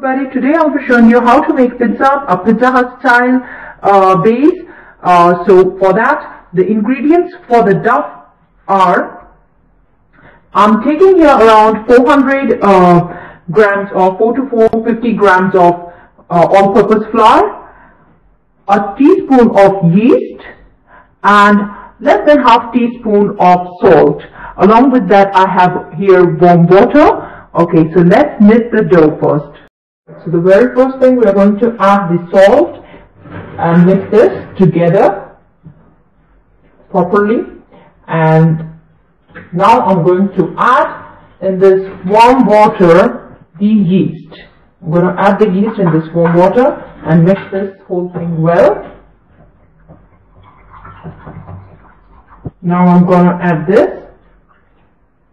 everybody, today I'll be showing you how to make pizza, a Pizza Hut style base. So for that, the ingredients for the dough are, I'm taking here around 400 grams or 4 to 450 grams of all-purpose flour, a teaspoon of yeast, and less than half teaspoon of salt. Along with that, I have here warm water. Okay, so let's knit the dough first. So the very first thing, we are going to add the salt and mix this together properly. And now I'm going to add in this warm water the yeast. I'm going to add the yeast in this warm water and mix this whole thing well. Now I'm going to add this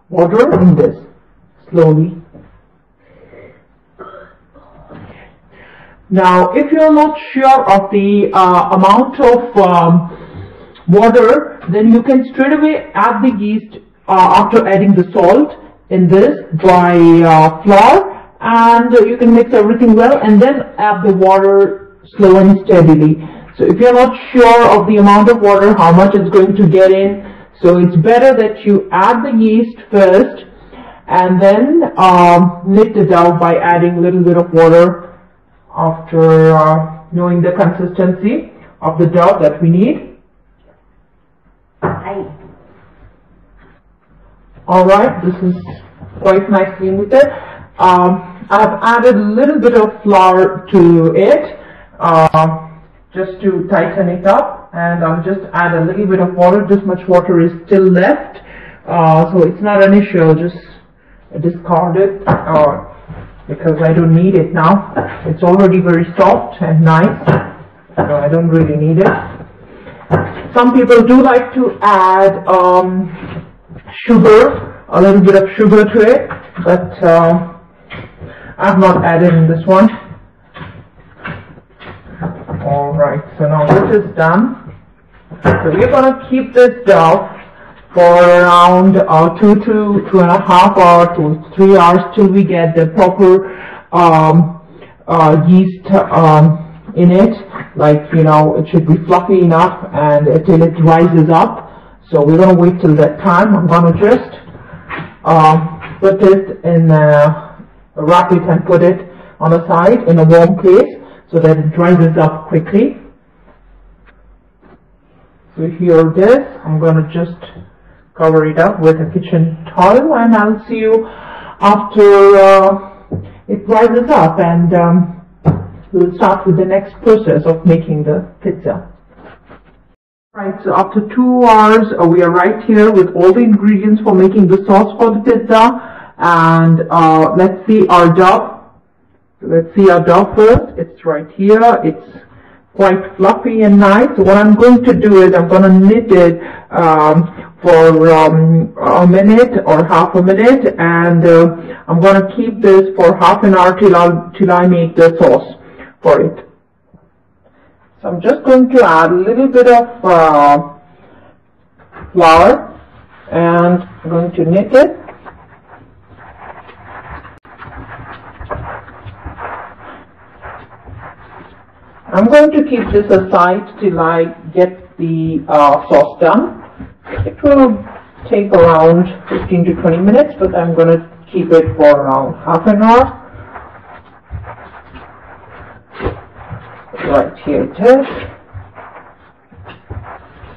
water in this slowly. Now, if you're not sure of the amount of water, then you can straight away add the yeast after adding the salt in this dry flour, and you can mix everything well and then add the water slow and steadily. So if you're not sure of the amount of water, how much it's going to get in, so it's better that you add the yeast first and then knit the dough by adding a little bit of water after knowing the consistency of the dough that we need. Alright, this is quite nicely knitted. I've added a little bit of flour to it just to tighten it up, and I'll just add a little bit of water. This much water is still left, so it's not an issue. I'll just discard it because I don't need it now. It's already very soft and nice, so I don't really need it. Some people do like to add sugar, a little bit of sugar to it, but I've not added in this one. Alright, so now this is done. So we're going to keep this dough for around 2 to 2.5 hours to 3 hours till we get the proper yeast in it. Like, you know, it should be fluffy enough and till it rises up. So we're going to wait till that time. I'm going to just put it in, wrap it and put it on the side in a warm place so that it rises up quickly. So here it is. I'm going to just cover it up with a kitchen towel, and I'll see you after it rises up, and we'll start with the next process of making the pizza. Right, so after 2 hours, we are right here with all the ingredients for making the sauce for the pizza, and let's see our dough. Let's see our dough first. It's right here. It's quite fluffy and nice. So what I'm going to do is I'm going to knit it for a minute or half a minute, and I'm going to keep this for half an hour till I make the sauce for it. So I'm just going to add a little bit of flour, and I'm going to knit it. I'm going to keep this aside till I get the sauce done. It will take around 15 to 20 minutes, but I'm going to keep it for around half an hour. Right here it is.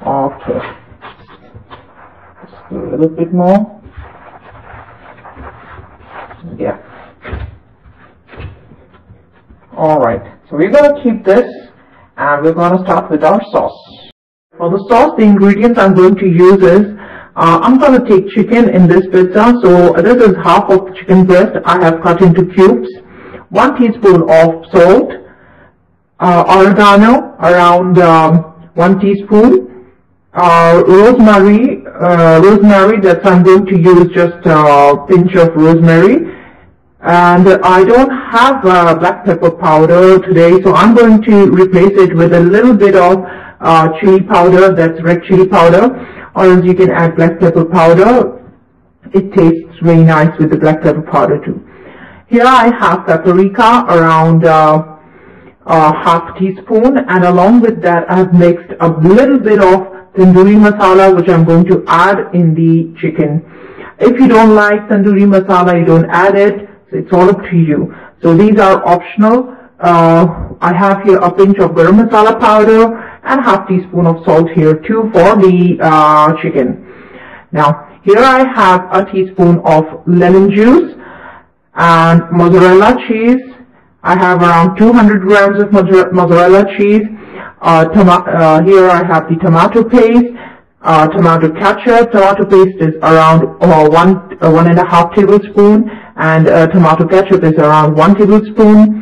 Okay. Just do a little bit more. Yeah. Alright, so we're going to keep this and we're going to start with our sauce. For the sauce, the ingredients I'm going to use is, I'm going to take chicken in this pizza. So this is half of chicken breast I have cut into cubes, 1 teaspoon of salt, oregano around 1 teaspoon, rosemary that I'm going to use just a pinch of rosemary. And I don't have black pepper powder today, so I'm going to replace it with a little bit of chili powder, that's red chili powder, or else you can add black pepper powder. It tastes very nice with the black pepper powder too. Here I have paprika around half teaspoon, and along with that I have mixed a little bit of tandoori masala, which I'm going to add in the chicken. If you don't like tandoori masala, you don't add it, so it's all up to you. So these are optional. I have here a pinch of garam masala powder and half teaspoon of salt here too for the chicken. Now here I have a teaspoon of lemon juice and mozzarella cheese. I have around 200 grams of mozzarella cheese. Here I have the tomato paste, tomato ketchup. Tomato paste is around 1.5 tablespoon, and tomato ketchup is around 1 tablespoon.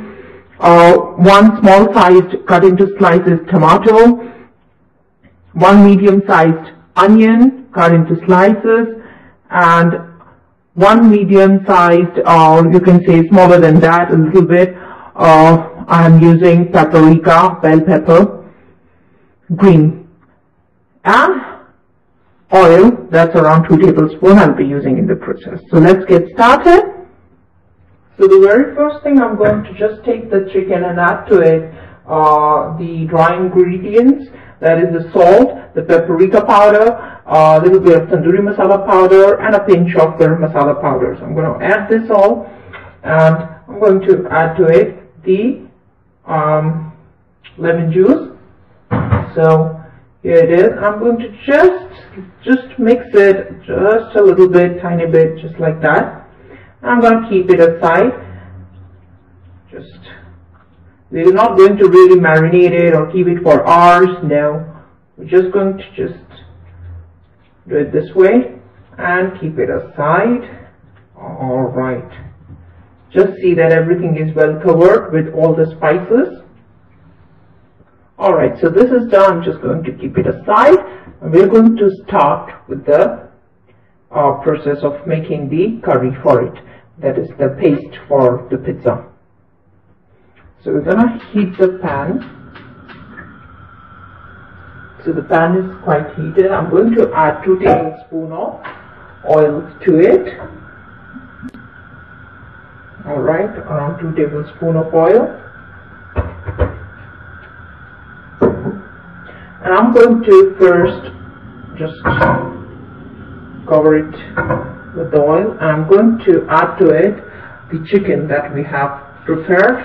One small sized cut into slices tomato, one medium sized onion cut into slices, and one medium sized, or you can say smaller than that a little bit, I am using paprika, bell pepper, green, and oil, that's around 2 tablespoons I'll be using in the process. So let's get started. So the very first thing, I'm going to just take the chicken and add to it the dry ingredients, that is the salt, the paprika powder, a little bit of tandoori masala powder, and a pinch of garam masala powder. So I'm going to add this all, and I'm going to add to it the lemon juice. So here it is. I'm going to just mix it just a little bit, tiny bit, just like that. I'm going to keep it aside. We're not going to really marinate it or keep it for hours. No, we're just going to just do it this way and keep it aside. All right. Just see that everything is well covered with all the spices. All right, so this is done. I'm just going to keep it aside, and we're going to start with the process of making the curry for it. That is the paste for the pizza. So we're going to heat the pan. So the pan is quite heated. I'm going to add 2 tablespoons of oil to it. All right, around 2 tablespoons of oil. And I'm going to first just cover it with the oil, and I'm going to add to it the chicken that we have prepared.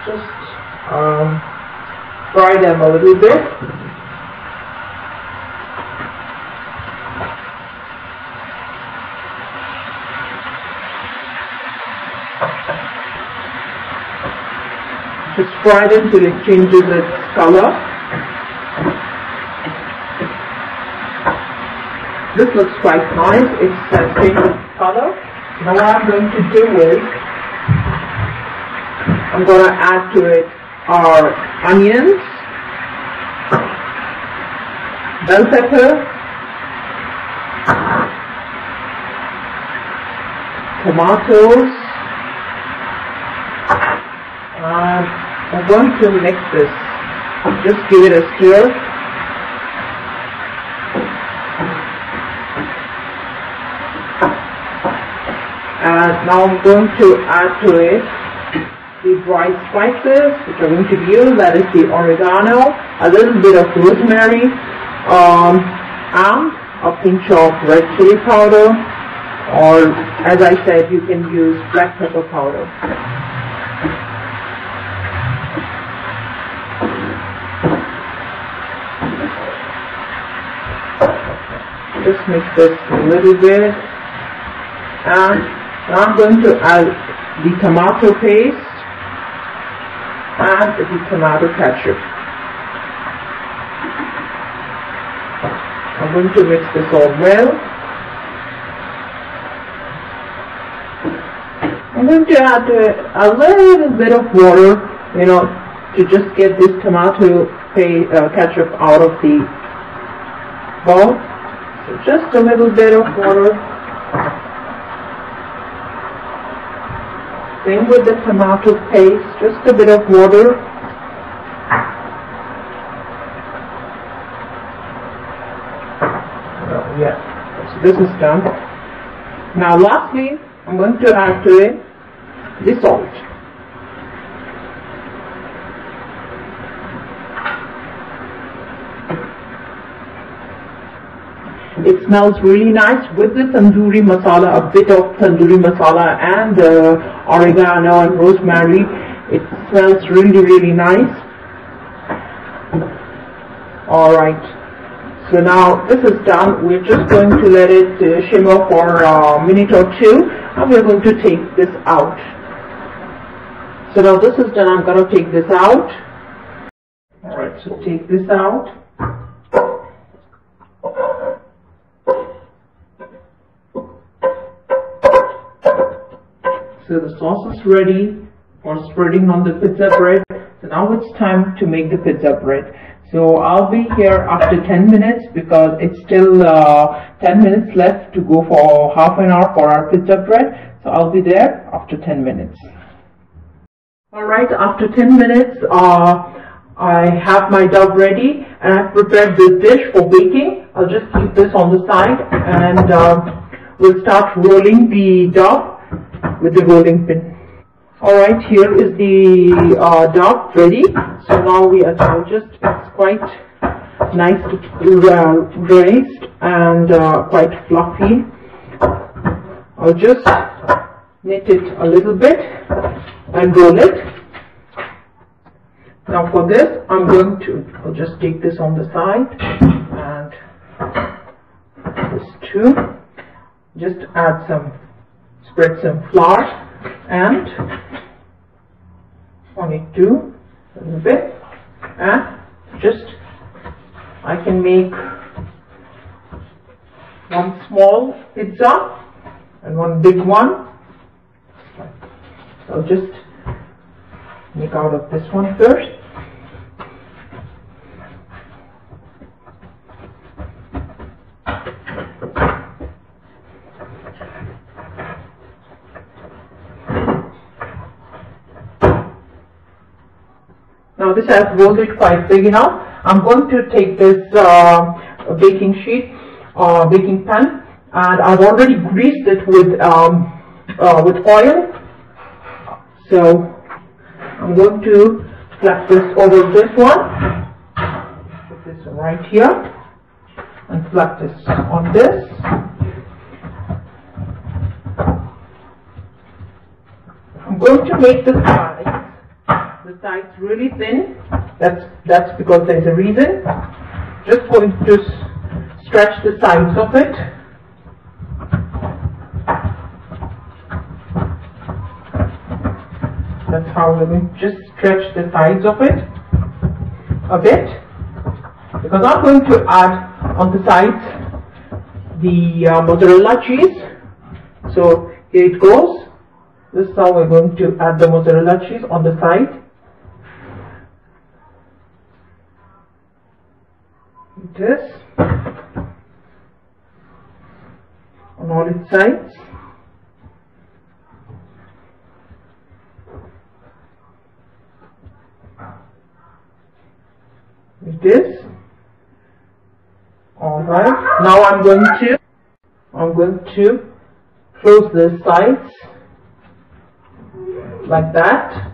Just fry them a little bit. Just fry them till it changes its color. This looks quite nice. It's changed its color. Now what I'm going to do is I'm going to add to it our onions, bell pepper, tomatoes, and I'm going to mix this. Just give it a stir. And now I'm going to add to it the dry spices which are going to be used, that is the oregano, a little bit of rosemary, and a pinch of red chilli powder, or as I said, you can use black pepper powder. Just mix this a little bit, and now I'm going to add the tomato paste and the tomato ketchup. I'm going to mix this all well. I'm going to add a little bit of water, to just get this tomato ketchup out of the bowl. So just a little bit of water. Same with the tomato paste, just a bit of water. Yeah, so this is done. Now lastly, I'm going to add to it the salt. It smells really nice with the tandoori masala, a bit of tandoori masala and oregano and rosemary. It smells really nice. Alright, so now this is done. We're just going to let it shimmer for a minute or two, and we're going to take this out. So now this is done, I'm going to take this out. Alright, so take this out. So the sauce is ready for spreading on the pizza bread. So now it's time to make the pizza bread. So I'll be here after 10 minutes because it's still 10 minutes left to go for half an hour for our pizza bread. So I'll be there after 10 minutes. Alright, after 10 minutes I have my dough ready and I've prepared this dish for baking. I'll just keep this on the side and we'll start rolling the dough with the rolling pin. Alright, here is the dough ready. So now we are it's quite nice raised and quite fluffy. I'll just knit it a little bit and roll it. Now for this I'll just take this on the side and this too. Just spread some flour and on it too a little bit, and just I can make one small pizza and one big one. So I'll just make out of this one first. Now this I've rolled it quite big enough. I'm going to take this baking sheet, baking pan, and I've already greased it with oil. So I'm going to flap this over this one. Put this right here and flap this on this. I'm going to make the sides really thin. That's because there's a reason. Just going to stretch the sides of it. That's how we're going to just stretch the sides of it a bit, because I'm going to add on the sides the mozzarella cheese. So here it goes. This is how we're going to add the mozzarella cheese on the side. This on all its sides. Like this. All right. Now I'm going to close the sides like that.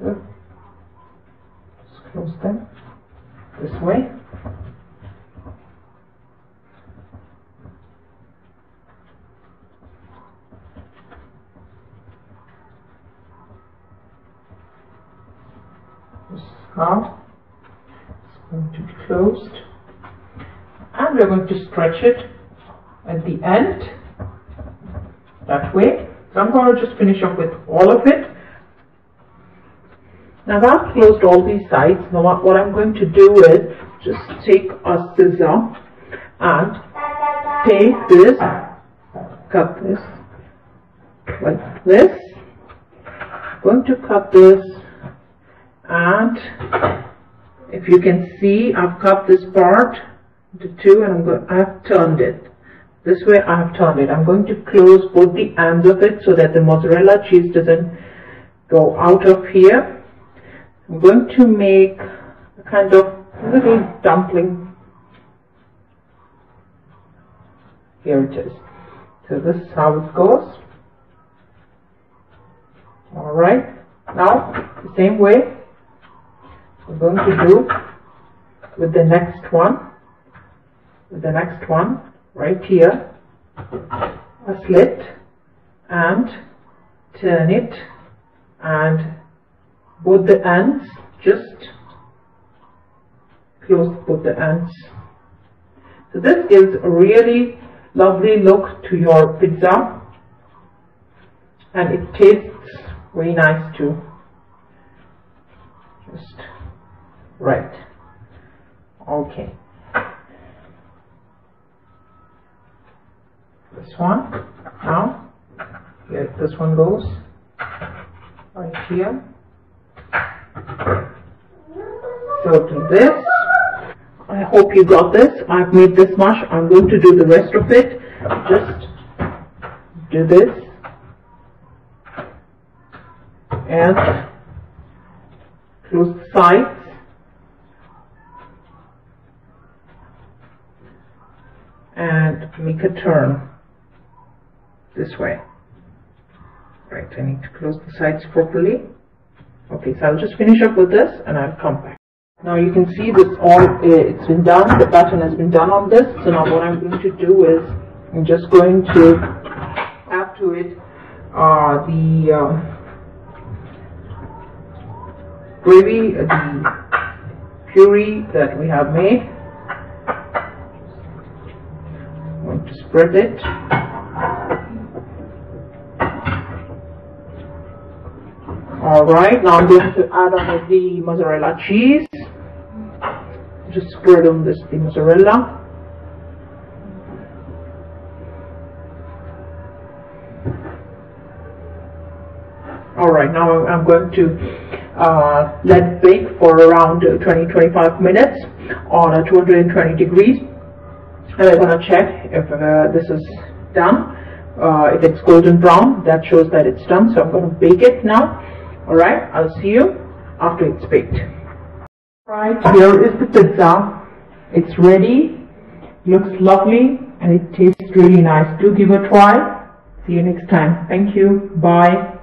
Just close them this way. Now it's going to be closed, and we're going to stretch it at the end that way. So I'm going to just finish up with all of it. Now that I've closed all these sides, now what I'm going to do is just take a scissor and take this, cut this like this. I'm going to cut this. And if you can see, I've cut this part into two, and I've turned it this way. I have turned it. I'm going to close both the ends of it so that the mozzarella cheese doesn't go out of here. I'm going to make a kind of little dumpling. Here it is. So this is how it goes. Alright, now the same way we're going to do with the next one. With the next one, right here, a slit, and turn it, and both the ends, just close both the ends. So this gives a really lovely look to your pizza, and it tastes very nice too. Just right. Okay. This one now, here this one goes right here. So to this, I hope you got this. I've made this much. I'm going to do the rest of it. Just do this and close the sides. And make a turn this way. Right, I need to close the sides properly. Okay, so I'll just finish up with this and I'll come back. Now you can see this all, it's been done, the pattern has been done on this. So now what I'm going to do is, I'm just going to add to it the gravy, the puree that we have made. I'm going to spread it. Alright, now I'm going to add on the mozzarella cheese. Just spread on this the mozzarella. Alright, now I'm going to let it bake for around 20-25 minutes on 220 degrees. And I'm going to check if this is done. If it's golden brown, that shows that it's done. So I'm going to bake it now. Alright, I'll see you after it's baked. Right, here is the pizza. It's ready. Looks lovely and it tastes really nice. Do give it a try. See you next time. Thank you. Bye.